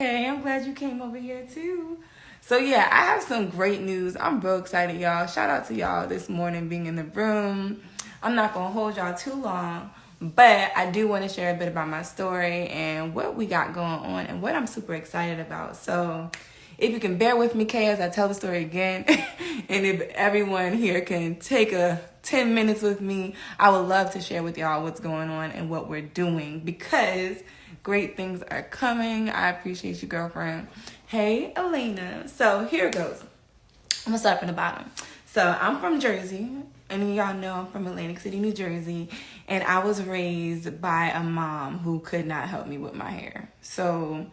Hey, I'm glad you came over here too. So yeah, I have some great news. I'm real excited, y'all. Shout out to y'all this morning being in the room. I'm not gonna hold y'all too long, but I do want to share a bit about my story and what we got going on and what I'm super excited about. So if you can bear with me, Kay, as I tell the story again, and if everyone here can take a 10 minutes with me, I would love to share with y'all what's going on and what we're doing because great things are coming. I appreciate you, girlfriend. Hey, Elena. So here it goes. I'm gonna start from the bottom. So I'm from Jersey, and y'all know I'm from Atlantic City, New Jersey, and I was raised by a mom who could not help me with my hair. So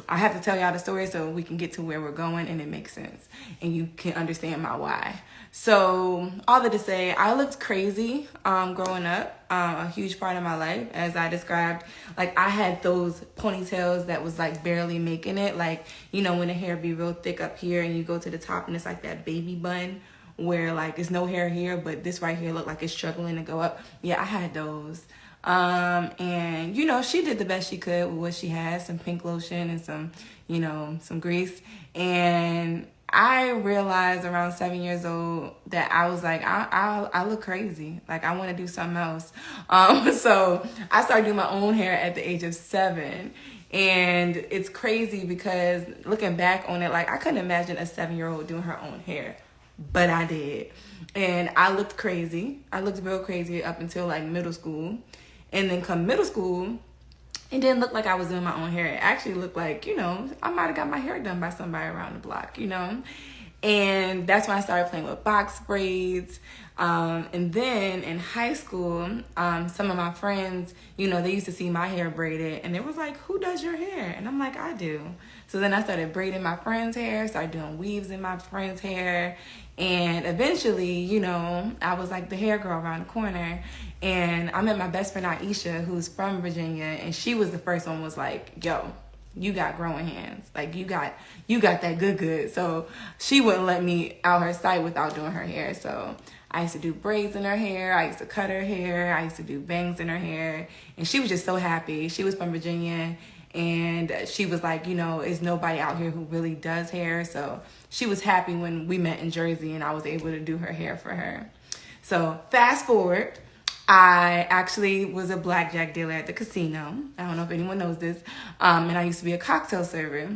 I have to tell y'all the story so we can get to where we're going and it makes sense and you can understand my why. So all that to say, I looked crazy growing up, a huge part of my life, as I described. Like I had those ponytails that was like barely making it. Like, you know, when the hair be real thick up here and you go to the top and it's like that baby bun where like there's no hair here, but this right here look like it's struggling to go up. Yeah, I had those. And you know, she did the best she could with what she had, some pink lotion and some, you know, some grease. And I realized around 7 years old that I was like, I look crazy. Like I want to do something else. So I started doing my own hair at the age of 7. And it's crazy because looking back on it, like I couldn't imagine a 7-year-old doing her own hair, but I did. And I looked crazy. I looked real crazy up until like middle school. And then come middle school, it didn't look like I was doing my own hair. It actually looked like, you know, I might have got my hair done by somebody around the block, you know. And that's when I started playing with box braids. And then in high school, some of my friends, you know, they used to see my hair braided and they was like, who does your hair? And I'm like, I do. So then I started braiding my friend's hair, started doing weaves in my friend's hair. And eventually, you know, I was like the hair girl around the corner. And I met my best friend Aisha, who's from Virginia, and she was the first one was like, yo, you got growing hands. Like you got that good. So she wouldn't let me out her sight without doing her hair. So I used to do braids in her hair. I used to cut her hair. I used to do bangs in her hair. And she was just so happy. She was from Virginia. And she was like, you know, is nobody out here who really does hair. So she was happy when we met in Jersey and I was able to do her hair for her. So fast forward, I actually was a blackjack dealer at the casino. I don't know if anyone knows this. And I used to be a cocktail server.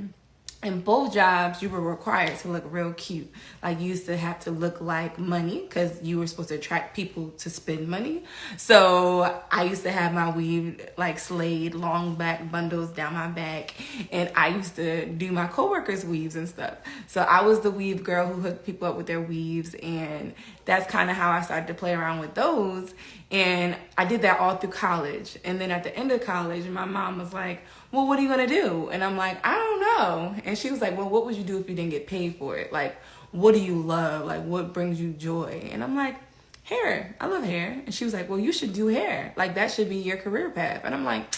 In both jobs, you were required to look real cute. Like you used to have to look like money because you were supposed to attract people to spend money. So I used to have my weave like slayed, long back bundles down my back. And I used to do my coworkers' weaves and stuff. So I was the weave girl who hooked people up with their weaves. And that's kind of how I started to play around with those. And I did that all through college. And then at the end of college, my mom was like, well, what are you going to do? And I'm like, I don't know. And she was like, well, what would you do if you didn't get paid for it? Like, what do you love? Like, what brings you joy? And I'm like, hair. I love hair. And she was like, well, you should do hair. Like, that should be your career path. And I'm like,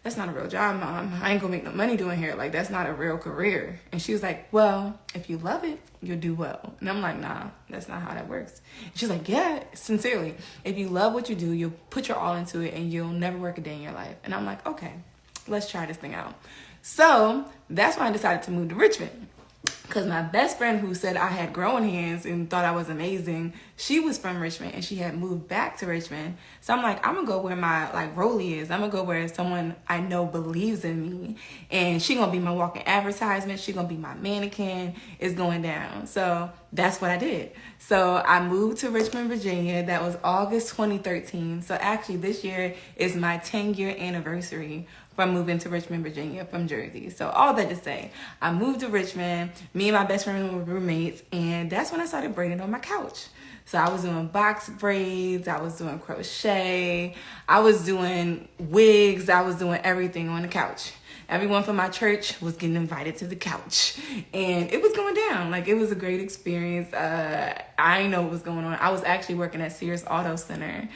that's not a real job, Mom. I ain't going to make no money doing hair. Like, that's not a real career. And she was like, well, if you love it, you'll do well. And I'm like, nah, that's not how that works. And she's like, yeah, sincerely. If you love what you do, you'll put your all into it and you'll never work a day in your life. And I'm like, okay. Let's try this thing out. So that's when I decided to move to Richmond. Because my best friend who said I had growing hands and thought I was amazing, she was from Richmond and she had moved back to Richmond. So I'm like, I'm going to go where my like rollie is. I'm going to go where someone I know believes in me. And she going to be my walking advertisement. She going to be my mannequin. It's going down. So that's what I did. So I moved to Richmond, Virginia. That was August 2013. So actually this year is my 10-year anniversary from moving to Richmond, Virginia from Jersey. So all that to say, I moved to Richmond. Me and my best friend were roommates, and that's when I started braiding on my couch. So I was doing box braids, I was doing crochet, I was doing wigs, I was doing everything on the couch. Everyone from my church was getting invited to the couch, and it was going down. Like, it was a great experience. I didn't know what was going on. I was actually working at Sears Auto Center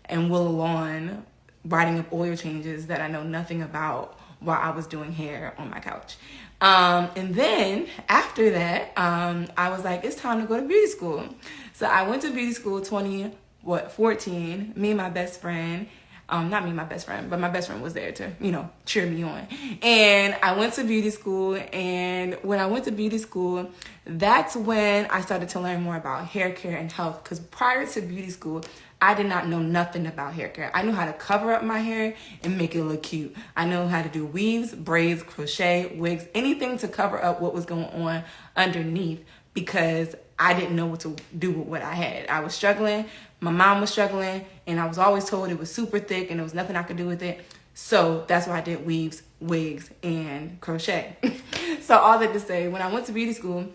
in Willow Lawn, writing up oil changes that I know nothing about while I was doing hair on my couch. And then after that, I was like, it's time to go to beauty school. So I went to beauty school 14, me and my best friend. Not me, my best friend, but my best friend was there to, cheer me on. And I went to beauty school, and when I went to beauty school, that's when I started to learn more about hair care and health. Because prior to beauty school, I did not know nothing about hair care. I knew how to cover up my hair and make it look cute. I know how to do weaves, braids, crochet, wigs, anything to cover up what was going on underneath, because I didn't know what to do with what I had. I was struggling. My mom was struggling, and I was always told it was super thick and there was nothing I could do with it. So that's why I did weaves, wigs, and crochet. So all that to say, when I went to beauty school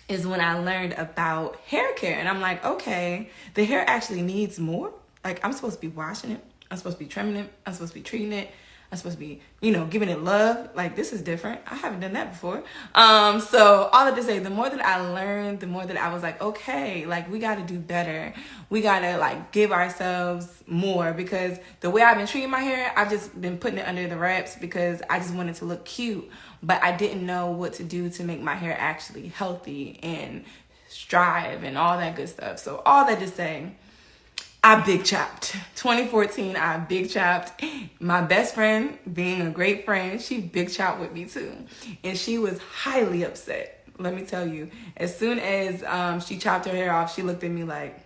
is when I learned about hair care. And I'm like, okay, the hair actually needs more. Like, I'm supposed to be washing it. I'm supposed to be trimming it. I'm supposed to be treating it. I'm supposed to be, giving it love. Like, this is different. I haven't done that before. So all that to say, the more that I learned, the more that I was like, okay, like, we got to do better. We got to, like, give ourselves more, because the way I've been treating my hair, I've just been putting it under the wraps because I just wanted to look cute. But I didn't know what to do to make my hair actually healthy and strive and all that good stuff. So all that to say, I big chopped. 2014, I big chopped. My best friend, being a great friend, she big chopped with me too. And she was highly upset. Let me tell you, as soon as she chopped her hair off, she looked at me like,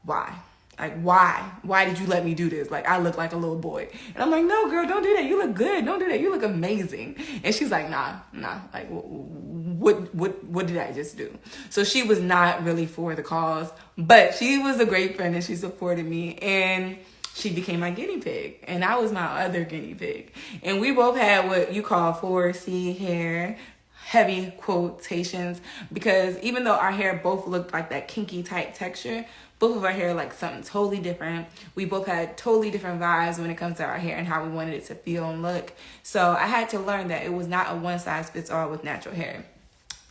why? Like, why? Why did you let me do this? Like, I look like a little boy. And I'm like, no, girl, don't do that. You look good. Don't do that. You look amazing. And she's like, nah. Like, what did I just do? So she was not really for the cause, but she was a great friend and she supported me, and she became my guinea pig, and I was my other guinea pig. And we both had what you call 4C hair, heavy quotations, because even though our hair both looked like that kinky type texture, both of our hair like something totally different. We both had totally different vibes when it comes to our hair and how we wanted it to feel and look. So I had to learn that it was not a one size fits all with natural hair.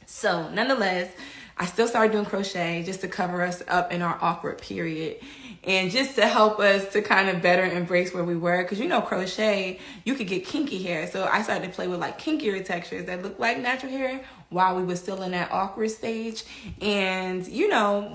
So nonetheless, I still started doing crochet just to cover us up in our awkward period, and just to help us to kind of better embrace where we were. Because crochet, you could get kinky hair. So I started to play with like kinkier textures that look like natural hair while we were still in that awkward stage. And,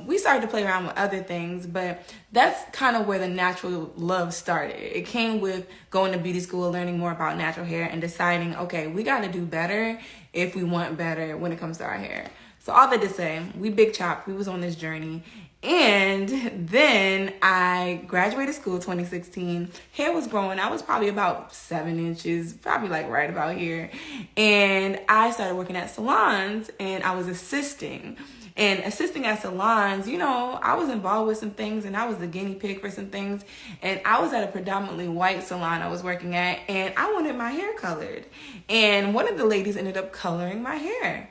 we started to play around with other things, but that's kind of where the natural love started. It came with going to beauty school, learning more about natural hair, and deciding, okay, we got to do better if we want better when it comes to our hair. So all that to say, we big chopped. We was on this journey. And then I graduated school 2016. Hair was growing. I was probably about 7 inches, probably like right about here. And I started working at salons, and I was assisting. And assisting at salons, I was involved with some things, and I was the guinea pig for some things. And I was at a predominantly white salon I was working at, and I wanted my hair colored. And one of the ladies ended up coloring my hair.